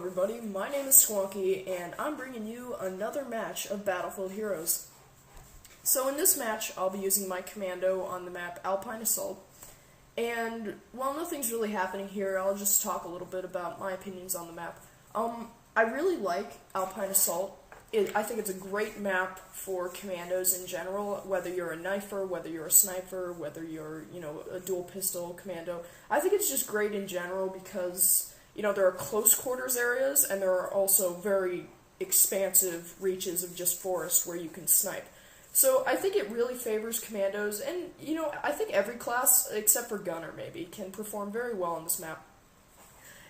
everybody, my name is Squonky, and I'm bringing you another match of Battlefield Heroes. So in this match, I'll be using my Commando on the map Alpine Assault, and while nothing's really happening here, I'll just talk a little bit about my opinions on the map. I really like Alpine Assault. I think it's a great map for commandos in general, whether you're a knifer, whether you're a sniper, whether you're, a dual pistol commando. I think it's just great in general because, there are close quarters areas, and there are also very expansive reaches of just forest where you can snipe. So I think it really favors commandos, and, I think every class, except for gunner maybe, can perform very well on this map.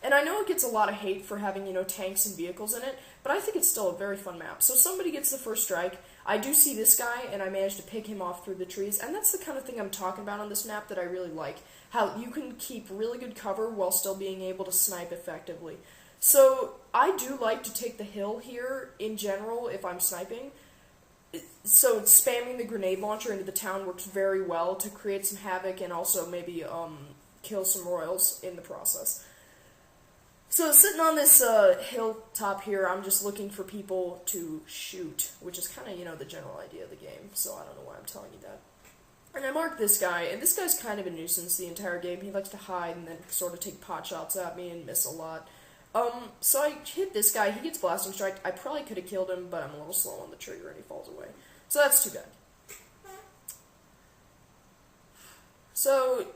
And I know it gets a lot of hate for having, tanks and vehicles in it, but I think it's still a very fun map. So somebody gets the first strike, I do see this guy, and I manage to pick him off through the trees, and that's the kind of thing I'm talking about on this map that I really like. How you can keep really good cover while still being able to snipe effectively. So I do like to take the hill here, in general, if I'm sniping. So spamming the grenade launcher into the town works very well to create some havoc and also maybe kill some royals in the process. So sitting on this hilltop here, I'm just looking for people to shoot, which is kind of, the general idea of the game, so I don't know why I'm telling you that. And I marked this guy, and this guy's kind of a nuisance the entire game. He likes to hide and then sort of take pot shots at me and miss a lot. So I hit this guy, he gets blasting strike. I probably could have killed him, but I'm a little slow on the trigger and he falls away. So that's too bad. So,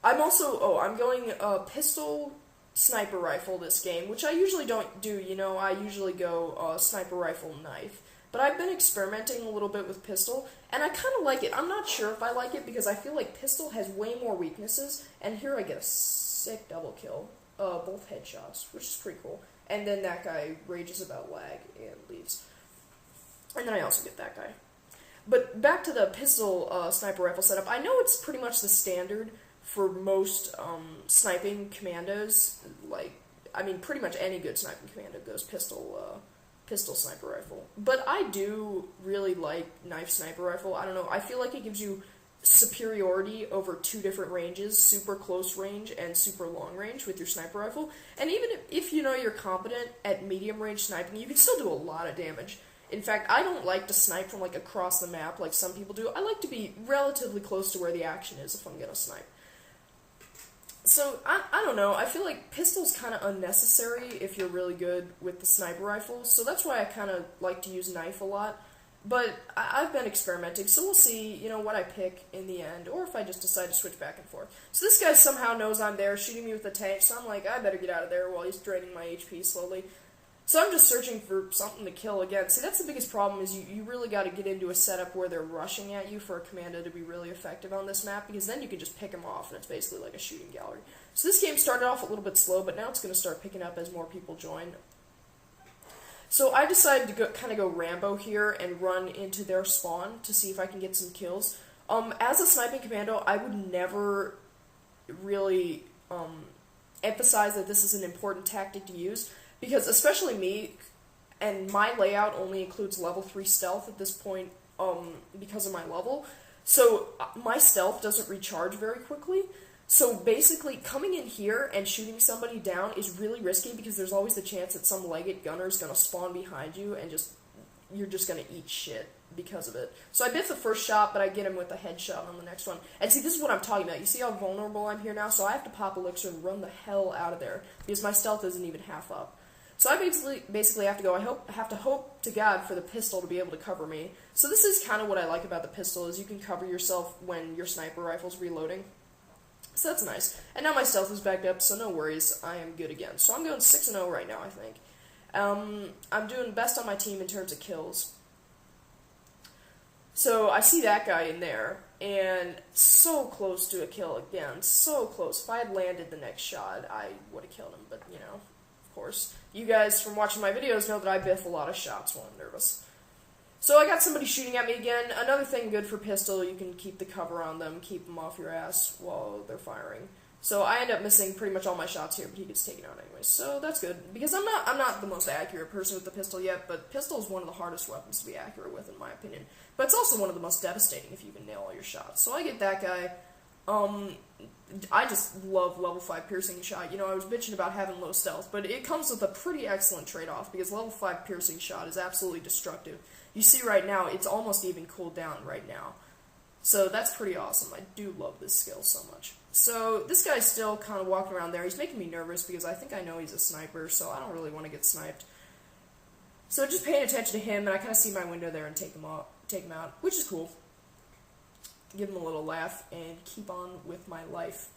I'm going pistol sniper rifle this game, which I usually don't do, I usually go sniper rifle knife. But I've been experimenting a little bit with pistol, and I kind of like it. I'm not sure if I like it because I feel like pistol has way more weaknesses, and here I get a sick double kill, both headshots, which is pretty cool. And then that guy rages about lag and leaves. And then I also get that guy. But back to the pistol sniper rifle setup, I know it's pretty much the standard for most sniping commandos. Pretty much any good sniping commando goes pistol sniper rifle. But I do really like knife sniper rifle. I don't know, I feel like it gives you superiority over two different ranges, super close range and super long range with your sniper rifle. And even if you're competent at medium range sniping, you can still do a lot of damage. In fact, I don't like to snipe from across the map like some people do. I like to be relatively close to where the action is if I'm gonna snipe. So, I don't know, I feel like pistol's kind of unnecessary if you're really good with the sniper rifle, so that's why I kind of like to use knife a lot. But I've been experimenting, so we'll see, what I pick in the end, or if I just decide to switch back and forth. So this guy somehow knows I'm there, shooting me with the tank, so I'm like, I better get out of there while he's draining my HP slowly. So I'm just searching for something to kill again. See, that's the biggest problem, is you really got to get into a setup where they're rushing at you for a commando to be really effective on this map, because then you can just pick them off, and it's basically like a shooting gallery. So this game started off a little bit slow, but now it's going to start picking up as more people join. So I decided to kind of go Rambo here and run into their spawn to see if I can get some kills. As a sniping commando, I would never really emphasize that this is an important tactic to use, because especially me, and my layout only includes level 3 stealth at this point because of my level, so my stealth doesn't recharge very quickly. So basically, coming in here and shooting somebody down is really risky because there's always the chance that some legged gunner is going to spawn behind you and you're just going to eat shit because of it. So I biff the first shot, but I get him with a headshot on the next one. And see, this is what I'm talking about. You see how vulnerable I'm here now? So I have to pop elixir and run the hell out of there because my stealth isn't even half up. So I basically have to go. I have to hope to God for the pistol to be able to cover me. So this is kind of what I like about the pistol, is you can cover yourself when your sniper rifle's reloading. So that's nice. And now my stealth is backed up, so no worries, I am good again. So I'm going 6-0 right now, I think. I'm doing best on my team in terms of kills. So I see that guy in there, and so close to a kill again, so close. If I had landed the next shot, I would have killed him, but, of course. You guys from watching my videos know that I biff a lot of shots when I'm nervous. So I got somebody shooting at me again. Another thing good for pistol, you can keep the cover on them, keep them off your ass while they're firing. So I end up missing pretty much all my shots here, but he gets taken out anyway. So that's good, because I'm not the most accurate person with the pistol yet, but pistol is one of the hardest weapons to be accurate with, in my opinion. But it's also one of the most devastating if you can nail all your shots. So I get that guy. I just love level 5 piercing shot. You know, I was bitching about having low stealth, but it comes with a pretty excellent trade-off, because level 5 piercing shot is absolutely destructive. You see right now, it's almost even cooled down right now. So that's pretty awesome. I do love this skill so much. So this guy's still kind of walking around there. He's making me nervous because I think I know he's a sniper, so I don't really want to get sniped. So just paying attention to him, and I kind of see my window there and take him out, which is cool. Give him a little laugh and keep on with my life.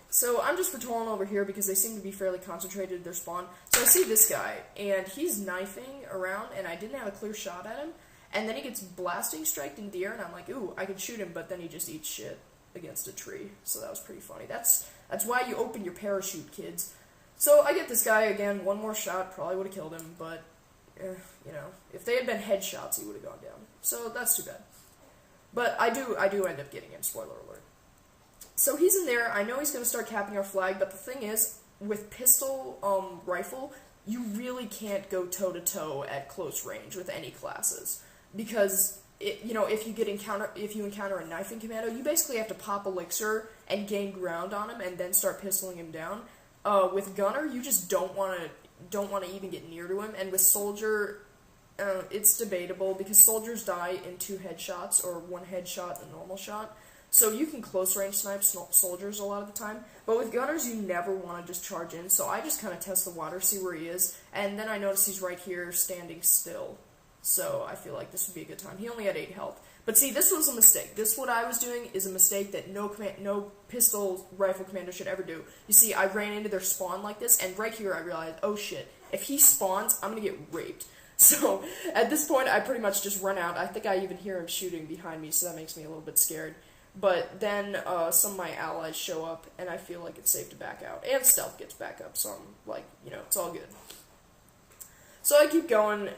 So I'm just patrolling over here because they seem to be fairly concentrated at their spawn. So I see this guy, and he's knifing around, and I didn't have a clear shot at him. And then he gets blasting striked in the air, and I'm like, ooh, I can shoot him, but then he just eats shit against a tree. So that was pretty funny. That's why you open your parachute, kids. So I get this guy again, one more shot, probably would have killed him, but, you know, if they had been headshots, he would have gone down. So that's too bad. But I do end up getting him, spoiler alert. So he's in there, I know he's going to start capping our flag, but the thing is, with pistol, rifle, you really can't go toe-to-toe at close range with any classes. Because, you know, if you encounter a knifing commando, you basically have to pop elixir and gain ground on him and then start pistoling him down. With gunner, you just don't want to even get near to him, and with soldier, it's debatable, because soldiers die in 2 headshots, or 1 headshot and a normal shot. So you can close range snipe soldiers a lot of the time, but with gunners you never want to just charge in, so I just kind of test the water, see where he is, and then I notice he's right here standing still. So I feel like this would be a good time. He only had 8 health. But see, this was a mistake. What I was doing is a mistake that no pistol rifle commander should ever do. You see, I ran into their spawn like this, and right here I realized, oh shit, if he spawns, I'm going to get raped. So at this point, I pretty much just run out. I think I even hear him shooting behind me, so that makes me a little bit scared. But then some of my allies show up, and I feel like it's safe to back out. And stealth gets back up, so I'm like, you know, it's all good. So I keep going.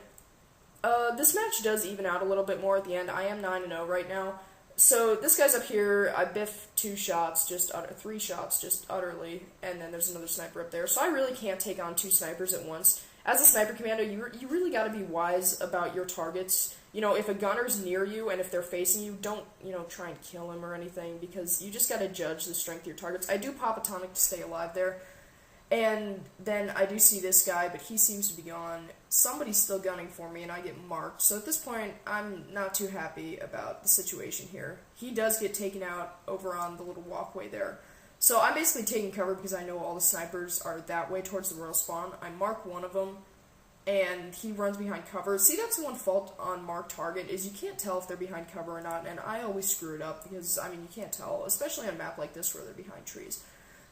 This match does even out a little bit more at the end. I am 9-0 right now. So this guy's up here. I biff 3 shots, just utterly, and then there's another sniper up there. So I really can't take on 2 snipers at once. As a sniper commando, you really got to be wise about your targets. You know, if a gunner's near you and if they're facing you, don't, you know, try and kill him or anything, because you just got to judge the strength of your targets. I do pop a tonic to stay alive there. And then I do see this guy, but he seems to be gone. Somebody's still gunning for me, and I get marked. So at this point, I'm not too happy about the situation here. He does get taken out over on the little walkway there. So I'm basically taking cover because I know all the snipers are that way towards the royal spawn. I mark one of them, and he runs behind cover. See, that's the one fault on mark target, is you can't tell if they're behind cover or not, and I always screw it up because, I mean, you can't tell, especially on a map like this where they're behind trees.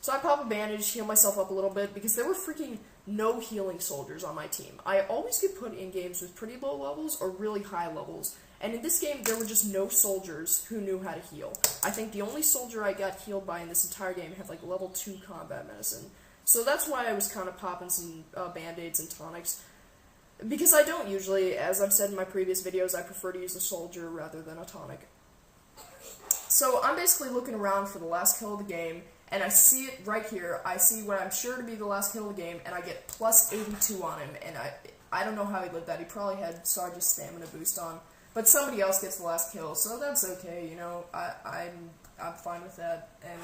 So I pop a bandage, heal myself up a little bit, because there were freaking no healing soldiers on my team. I always get put in games with pretty low levels or really high levels, and in this game there were just no soldiers who knew how to heal. I think the only soldier I got healed by in this entire game had like level 2 combat medicine. So that's why I was kind of popping some band-aids and tonics. Because I don't usually, as I've said in my previous videos, I prefer to use a soldier rather than a tonic. So I'm basically looking around for the last kill of the game, and I see it right here. I see what I'm sure to be the last kill of the game, and I get plus 82 on him, and I don't know how he lived that. He probably had Sarge's stamina boost on, but somebody else gets the last kill, so that's okay, you know. I'm fine with that, and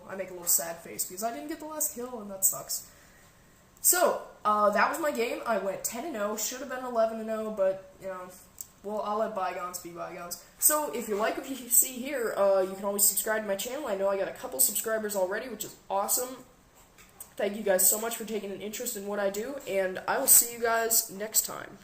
I make a little sad face because I didn't get the last kill, and that sucks. So that was my game. I went 10-0, should have been 11-0, but you know. Well, I'll let bygones be bygones. So, if you like what you see here, you can always subscribe to my channel. I know I got a couple subscribers already, which is awesome. Thank you guys so much for taking an interest in what I do, and I will see you guys next time.